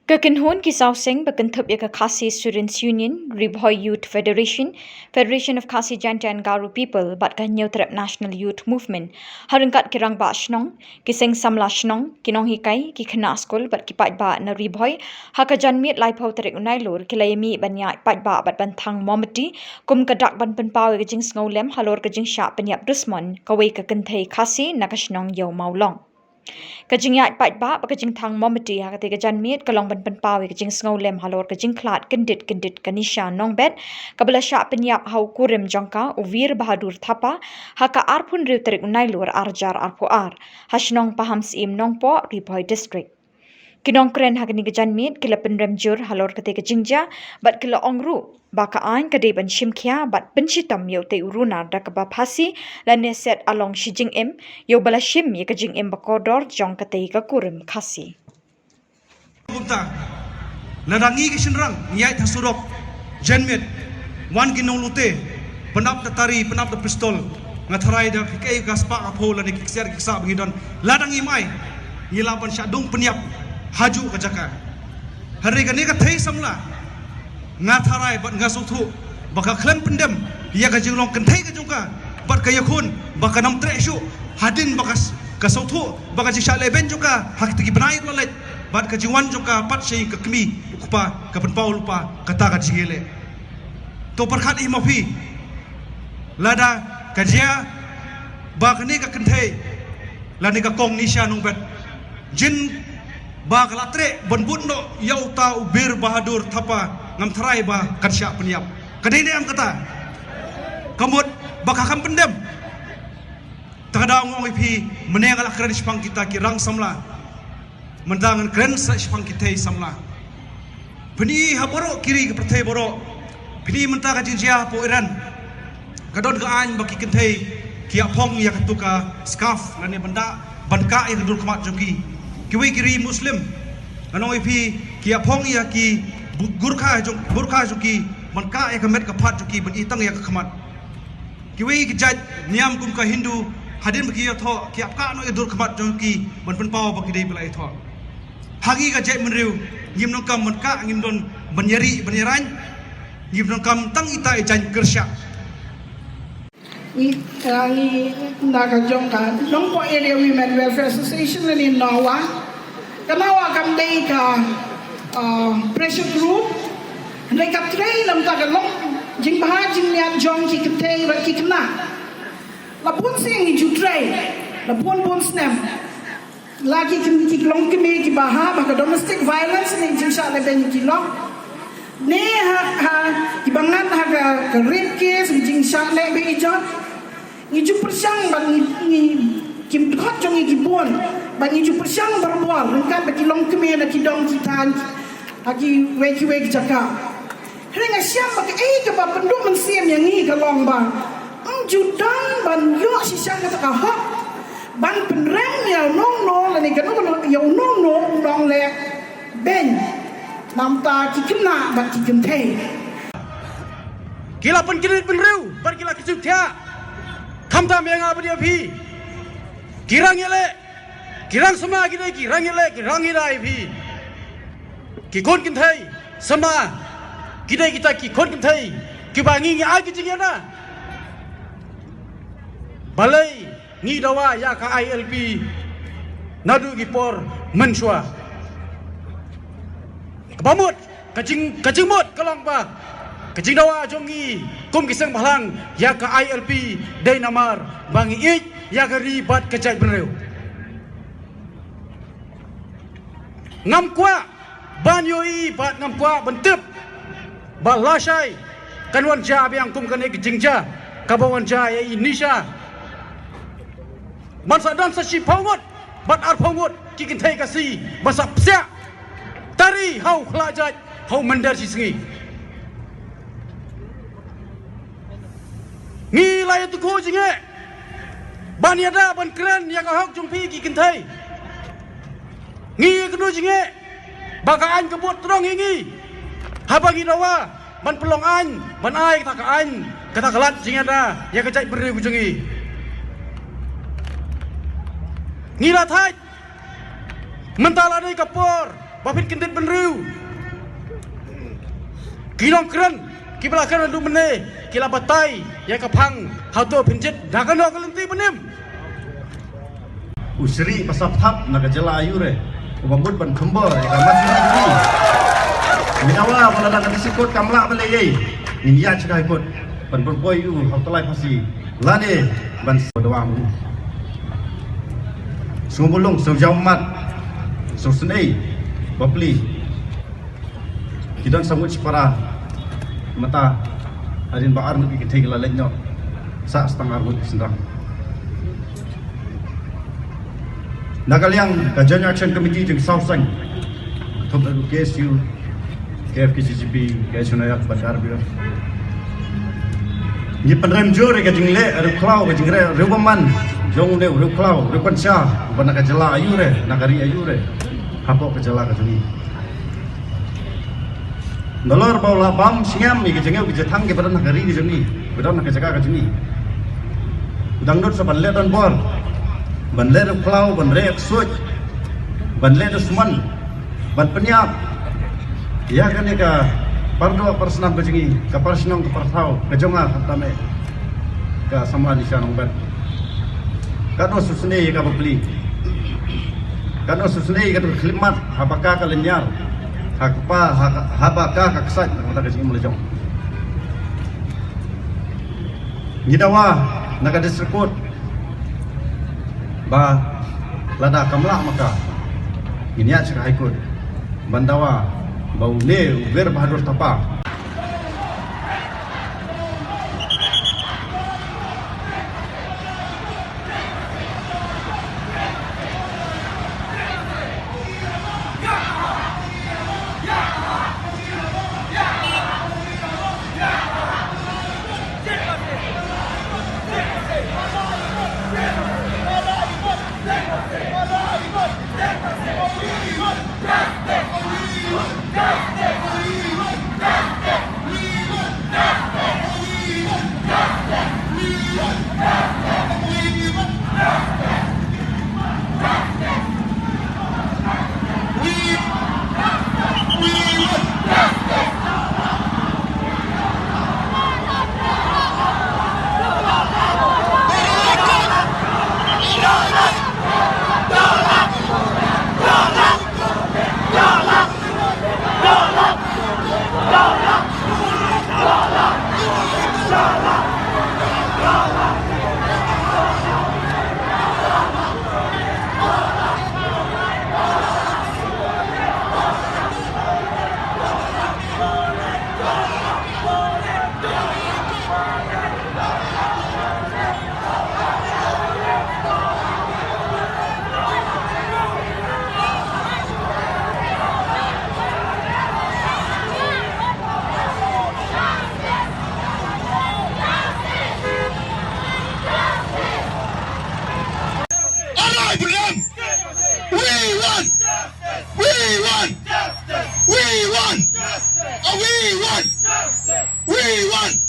Kakinhon Kisau Singh Bakanthap Yaka Khasi Students Union, Ribhoy Youth Federation, Federation of Khasi Janta and Garu People, Bat Kanyautrap National Youth Movement, Harungkat Kirang Ba Shnong, Kiseng Samla Shnong, Kinong Hikai, Kikana School, Bat Kipat Ba na Ribhoy, Hakajan Miet Laipau Terek Unailur, Kilayami Banyai Pat Ba Bat Bantang Momati, Kum Kadak Ban Penpau Gajing Snolem, Halor Gajing Sha Penyap Dusmon, Kawai Kakantay Khasi, Nakashnong Yo Maulong. Kajing yat pat ba kajing thang momati ha kate kajan miet kalong ban pawi kajing snowlem halor kajing klat kendit kanisha nongbet kabla sha penyap hau kurim jangka uvir bahadur thapa haka arpun riu terik unailur arjar arpo ar hasnong paham sim nongpo Ribhoy district kinong kren hakani kajan miet kila penrem jur halor kate kajingja bat kila ongru baka ain kade ban shimkhia bat penchitam yo te uruna dakaba phasi lane set along shijing em yo bala shim ye kajing em bakodor jong kate ka kurim khasi Bumta ladangi ke sinrang nyai thasurok janmet wan ginong lute penap tatari penap ta pistol ngatharai da kai gaspa apho lani kikser kiksa bangidon ladangi mai yilaban syadung penyap haju ke jaka hari gani ka thai samla ngatharai bat ngasuthu baka klan pendem ya ka jinglong kenthai ka jungka bat ka yakun baka nam treshu hadin bakas ka sothu baka ji sha leben juga hak tigi benai lalet bat ka jiwan juga pat sei ka kemi kupa ka penpau lupa kata ka jingele to perkhat imafi lada ka jia baka ni ka kenthai lani ka kong nisha nong bet jin ba kalatre bonbun no yau ta ubir bahadur thapa ngam tharai ba kansya penyap kadene am kata kamut baka kam pendem takada ngong ipi menengal akran spang kita kirang samla mendangan kren sa spang kita samla beni haboro kiri ke pertai boro beni menta ka jinjia po iran kadon ka an baki kentai kia phong ya katuka scarf lani benda banka ya dur kemat jogi kiwi kiri muslim anong ipi kia phong ya ki gurkha jogi banka ya kemet kapat jogi ben itang ya kemat kiwi kijat niam kum ka hindu hadin bagi ya tho kia ka no ya dur kemat jogi ben penpau bagi dei belai tho hagi ka jai menriu ngim nong kam banka ngim don benyeri benyeran ngim nong kam tang ita jan kersya ni naga jongka Longpo Area Women Welfare Association in Nawa kanawa kam dei ka pressure group ndai ka train lam ta long jing baha jing lian jong ki kte ra ki kna la pun sing ni ju train la pun snem lagi ki long ki me ki baha ba domestic violence ni jing sha le ben ki long ne ha ki bangan ha ka rape case jing sha le be ijot ni ju persang bang ni kim khot jong ni bon bang ni ju persang berbol kan ba ki long ki me na ki dong ki tan aki weki jaka ringa siam ba ka ba penduk men siam yang ni ka long ba ju dang ban yo si sang ka ka hok ban penreng ya nong no la ni ka no yo nong no dong le ben nam ta ki kena ba ki kente kila pen kirit pen riu bar kila kisuk thia khamta menga badi api kirang yele kirang sama gide kirang yele kirang irai phi ki kon kin thai sama gide kita ki kon kin thai ki bangi ngi ai ki jingena balai ni dawa ya ka ILP nadu gi por mensua kabamut kajing mut kalong ba kajing dawa jongi kum kisang balang ya ka ILP dai namar bangi ik ya ka ribat kajai benreu ngam kwa ban yoi bat ngam kwa bentep balasai kanwan ja biang kum kan ek jingja kabawan ja ya inisha man sadan sa si pongot bat ar pongot kikin thai kasi basap sia tari hau khlajat hau mandar si sengi ngi lai tu ko jinge ban yada ban kren ya ka hok jungpi kikin thai ngi kedu jinge baka an kebut terong ingi habagi dawa ban pelong an ban ai kata an kata kalat jingada ya kecai beri kujengi ngila thai mentala dei kapor bapit kendit benriu. Kinong keren, kibelakan lu mene, kila batai, ya kapang, hauto pinjet, dagan lo kelenti benem. Usri pasap hap naga jela ayure, ubambut ban kembar, ya kamat sini. Minawa pada nak disikut kamla malay, niya cakap ikut, ban berboy u, hautalai pasi, lade ban doang. Sumulong sejauh mat, susunai, bapli. Kita sambut separa mata adin baar nak kita tinggal lainnya, sa setengah rambut sendang. Nagaliang Kajian Action Committee jeng Sausang, Top KSU, KFKCCP, KSUNAYAK Bandar Biar. Ni penrem jore ke jeng le, ruklau ke jeng re, rubaman. Jong le ruklau, rukanca, bana kajala ayure, nagari ayure, hapok kajala kajuni. Nolor baula bam siam ni kejengeu kejetang ke badan nagari kajuni, badan nagajaga kajuni. Udang dot saban le don bor, ban le ruklau, ban re suj, ban le dusman, ban penyap. Ya kan ka pardo persenam kejengi, ka persenam ke pertau, kejonga katame, ka sama di sana ban. Kano susuni ka beli, kano susuni ka khidmat, habaka ka lenyar, hakpa habaka ka kesat, mata kesini melejong. Ngidawa naga diserkut, ba lada kamlah maka, ini aja ikut, bandawa bau ne uber bahadur tapa. We won! We won!